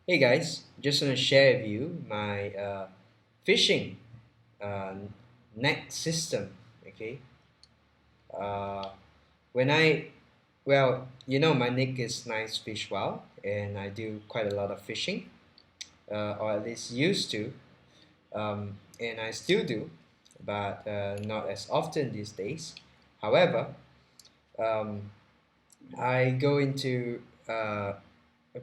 Hey guys, just want to share with you my fishing uh, net system. Okay, uh, when I my nick is knivesfishwild, and I do quite a lot of fishing, or at least used to, and I still do, but not as often these days. However, um, I go into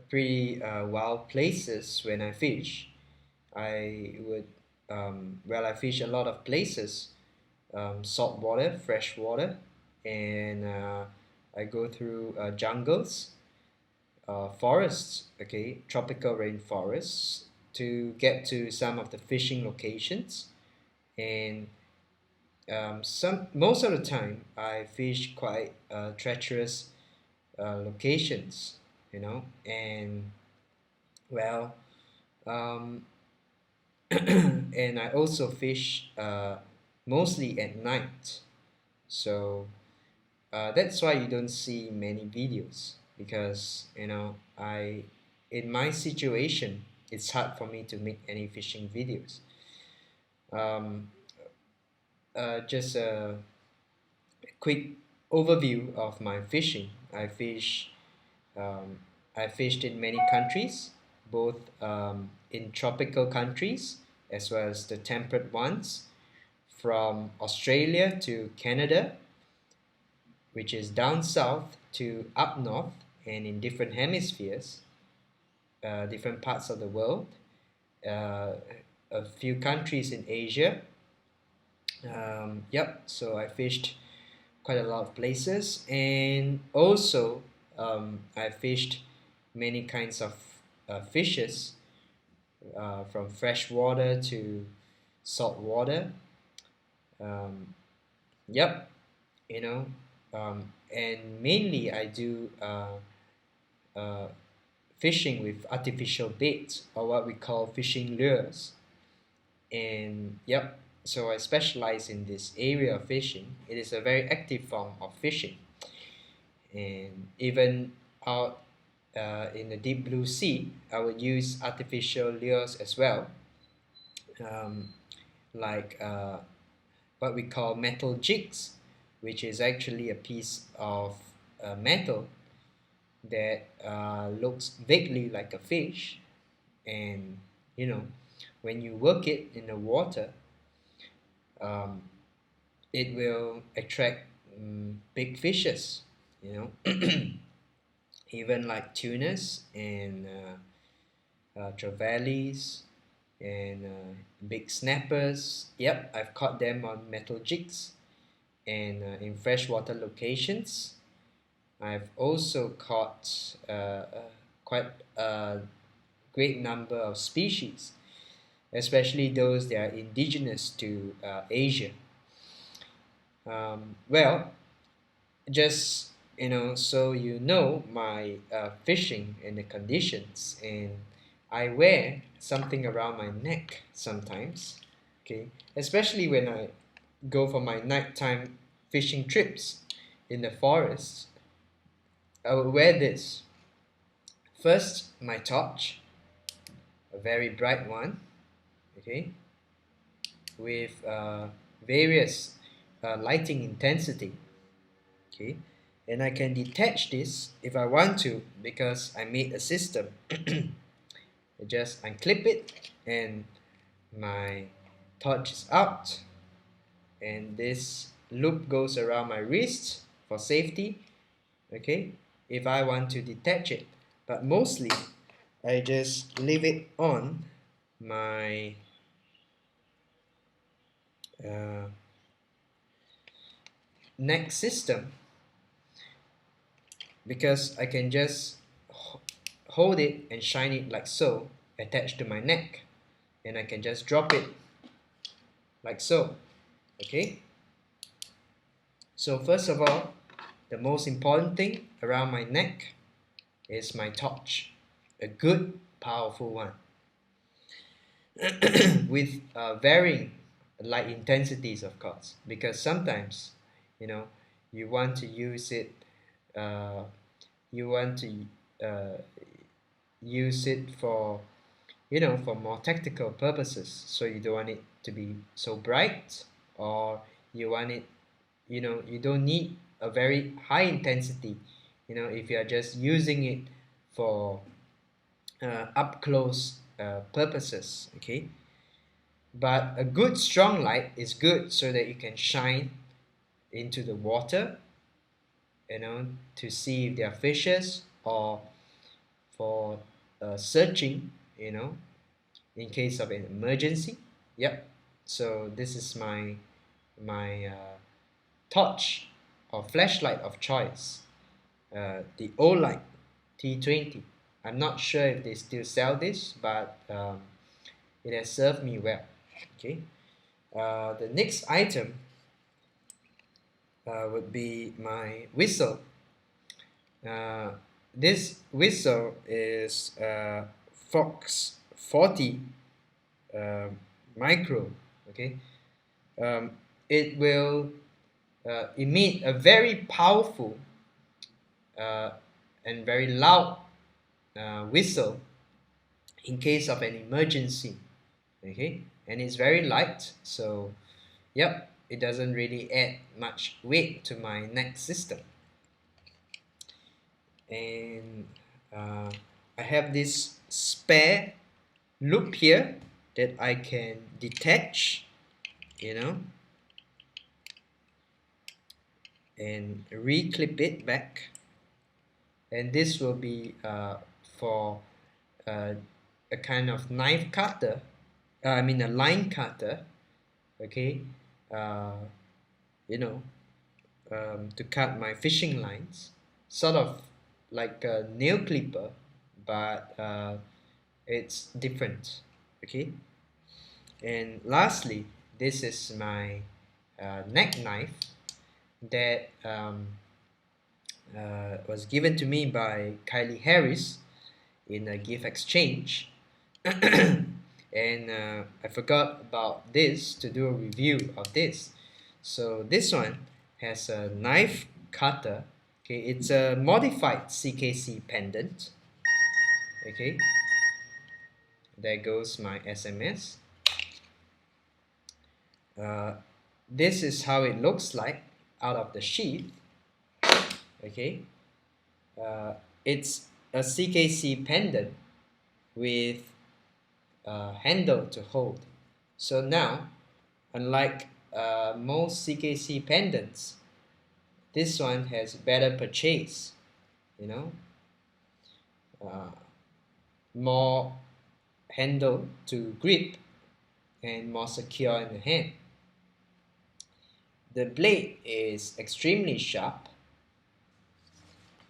pretty wild places when I fish. I would, I fish a lot of places, salt water, fresh water, and I go through jungles, forests, okay, tropical rainforests to get to some of the fishing locations. And most of the time, I fish quite treacherous locations, and well, um, and I also fish mostly at night. So that's why you don't see many videos because in my situation, it's hard for me to make any fishing videos. Um, just a quick overview of my fishing. Um, I fished in many countries, both in tropical countries as well as the temperate ones, from Australia to Canada, which is down south to up north, and in different hemispheres, different parts of the world, uh, a few countries in Asia. So I fished quite a lot of places, and also I fished many kinds of fishes, from freshwater to saltwater. Um, yep, you know, and mainly I do uh, fishing with artificial baits, or what we call fishing lures. And yep, so I specialize in this area of fishing. It is a very active form of fishing, and even out in the deep blue sea, I would use artificial lures as well, um, like what we call metal jigs, which is actually a piece of metal that looks vaguely like a fish, and you know, when you work it in the water, um, it will attract big fishes, you know, even like tunas and trevallies and big snappers. Yep, I've caught them on metal jigs and in freshwater locations. I've also caught quite a great number of species, especially those that are indigenous to Asia. Well, just so my fishing and the conditions, and I wear something around my neck sometimes, okay, especially when I go for my nighttime fishing trips in the forest. I will wear this. First, my torch, a very bright one, okay, with various lighting intensity, okay, and I can detach this if I want to because I made a system. I just unclip it and my torch is out, and this loop goes around my wrist for safety, okay, if I want to detach it. But mostly I just leave it on my uh, neck system, because I can just hold it and shine it like so, attached to my neck, and I can just drop it like so, okay. So first of all, the most important thing around my neck is my torch, a good powerful one, with varying light intensities, of course, because sometimes you know you want to use it, uh, you want to uh, use it for, for more tactical purposes. So you don't want it to be so bright, or you want it, you don't need a very high intensity, if you are just using it for up close purposes. Okay, but a good strong light is good so that you can shine into the water, to see if there are fishes, or for searching, in case of an emergency. Yep. So this is my torch or flashlight of choice, the Olight T20. I'm not sure if they still sell this, but it has served me well. Okay. The next item would be my whistle. Uh, this whistle is Fox 40 micro. Okay, it will emit a very powerful and very loud whistle in case of an emergency. Okay, and it's very light, so yep, it doesn't really add much weight to my neck system. And I have this spare loop here that I can detach, and re-clip it back, and this will be for a kind of knife cutter, I mean a line cutter. Okay, to cut my fishing lines, sort of like a nail clipper, but it's different. Okay, and lastly, this is my neck knife that was given to me by Kylie Harris in a gift exchange. And I forgot about this to do a review of this. So this one has a knife cutter. Okay, it's a modified CKC pendant. Okay, there goes my SMS. This is how it looks like out of the sheath. Okay, it's a CKC pendant with a handle to hold. So now, unlike most CKC pendants, this one has better purchase, more handle to grip, and more secure in the hand. The blade is extremely sharp.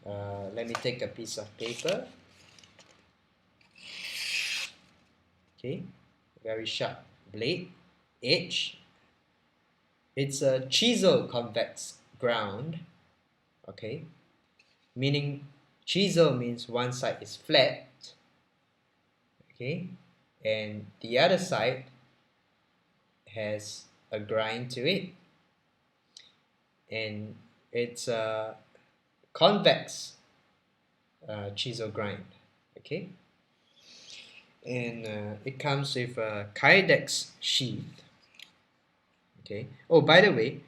Let me take a piece of paper. Okay, very sharp blade edge. It's a chisel convex ground. Okay, meaning chisel means one side is flat. Okay, and the other side has a grind to it, and it's a convex chisel grind. Okay, and it comes with a Kydex sheath. Okay. Oh, by the way,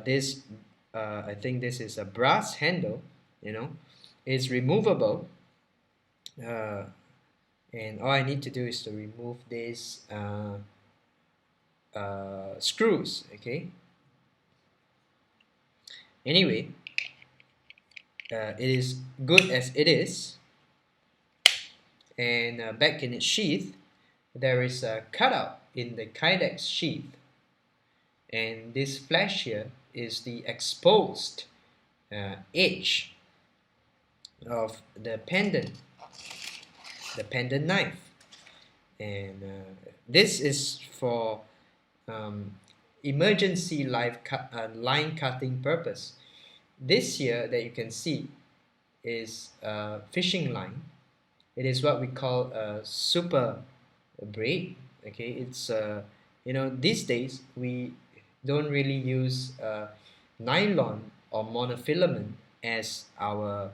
this I think this is a brass handle. It's removable, and all I need to do is to remove these screws. Okay. Anyway, it is good as it is, and back in its sheath, there is a cutout in the Kydex sheath, and this flash here is the exposed edge of the pendant knife, and this is for emergency line cutting purpose. This here that you can see is a fishing line. It is what we call a super braid. Okay, it's these days we don't really use nylon or monofilament as our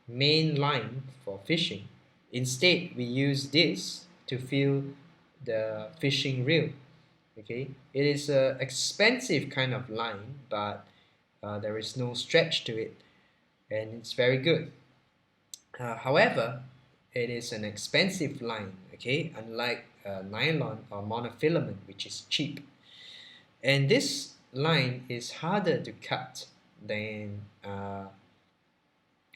main line for fishing. Instead, we use this to fill the fishing reel. Okay, it is an expensive kind of line, but there is no stretch to it, and it's very good. However, it is an expensive line, okay, unlike nylon or monofilament, which is cheap. And this line is harder to cut than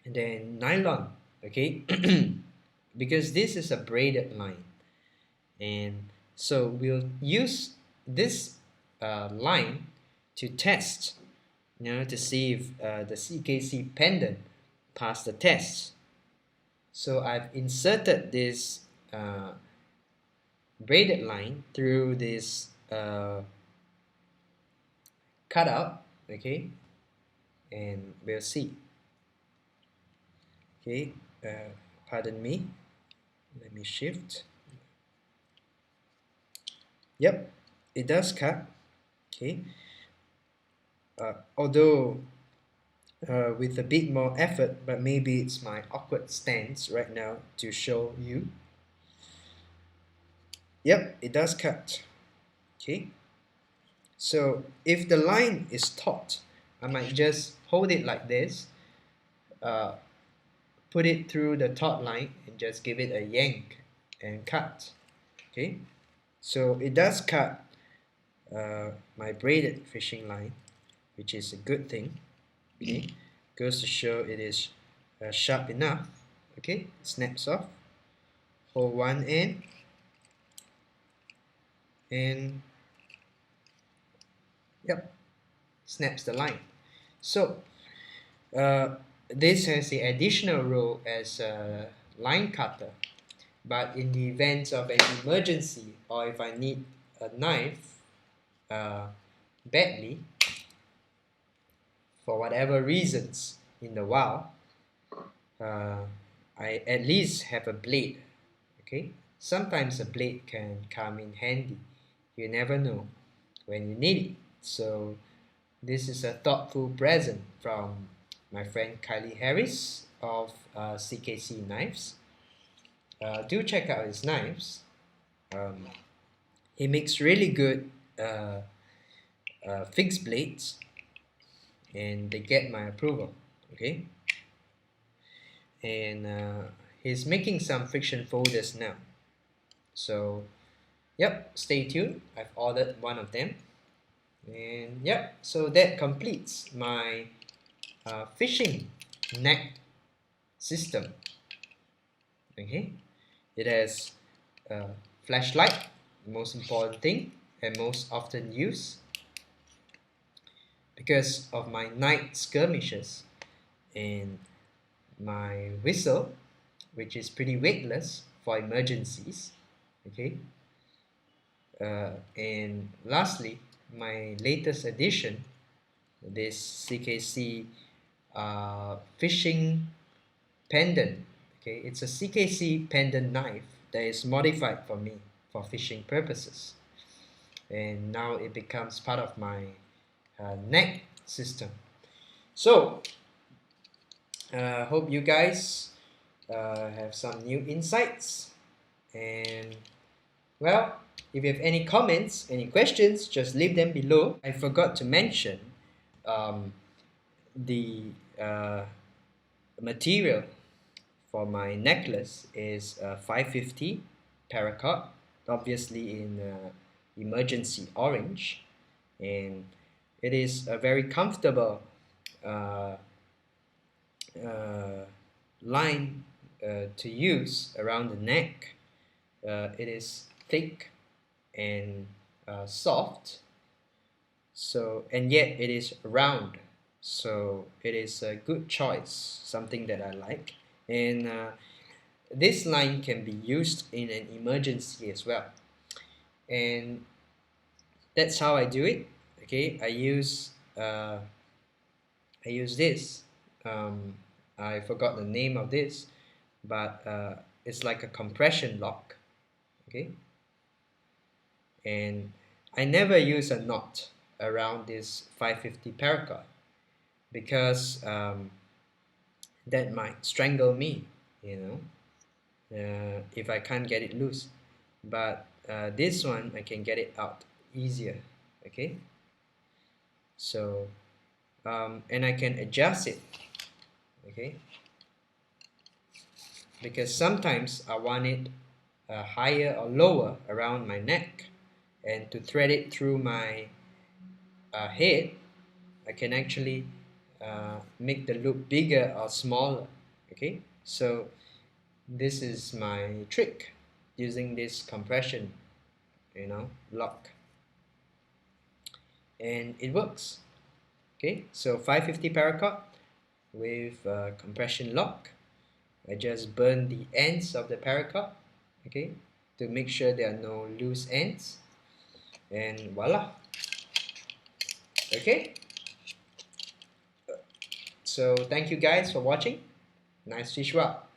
nylon, okay, because this is a braided line. And so we'll use this line to test, to see if the CKC pendant passed the test. So I've inserted this braided line through this cutout, okay, and we'll see. Okay, pardon me, let me shift. Yep, it does cut, okay, although with a bit more effort, but maybe it's my awkward stance right now to show you. Yep, it does cut, okay. So if the line is taut, I might just hold it like this, put it through the taut line and just give it a yank and cut, okay. So it does cut my braided fishing line, which is a good thing, okay. Goes to show it is sharp enough, okay. Snaps off, hold one end, and yep, snaps the line. So this has the additional role as a line cutter, but in the event of an emergency, or if I need a knife badly for whatever reasons in the wild, I at least have a blade, okay. Sometimes a blade can come in handy, you never know when you need it. So this is a thoughtful present from my friend Kylie Harris of CKC Knives. Do check out his knives. He makes really good fixed blades, and they get my approval, okay. And he's making some friction folders now. So yep, stay tuned. I've ordered one of them. And yep, so that completes my fishing net system. Okay, it has a flashlight, most important thing and most often used because of my night skirmishes, and my whistle, which is pretty weightless for emergencies, okay. And lastly, my latest addition, this CKC fishing pendant, okay. It's a CKC pendant knife that is modified for me for fishing purposes, and now it becomes part of my neck system. So hope you guys have some new insights, and well, if you have any comments, any questions, just leave them below. I forgot to mention the material for my necklace is 550 Paracord, obviously in emergency orange, and it is a very comfortable line to use around the neck. It is thick and soft, so, and yet it is round, so it is a good choice, something that I like. And this line can be used in an emergency as well, and that's how I do it, okay. I use this, I forgot the name of this, but it's like a compression lock, okay. And I never use a knot around this 550 Paracord because that might strangle me, if I can't get it loose. But this one I can get it out easier. Okay, so and I can adjust it. Okay, because sometimes I want it higher or lower around my neck, and to thread it through my head, I can actually make the loop bigger or smaller. Okay, so this is my trick using this compression, lock, and it works. Okay, so 550 paracord with compression lock. I just burn the ends of the paracord, okay, to make sure there are no loose ends, and voila. Okay, so thank you guys for watching. Nice fish well.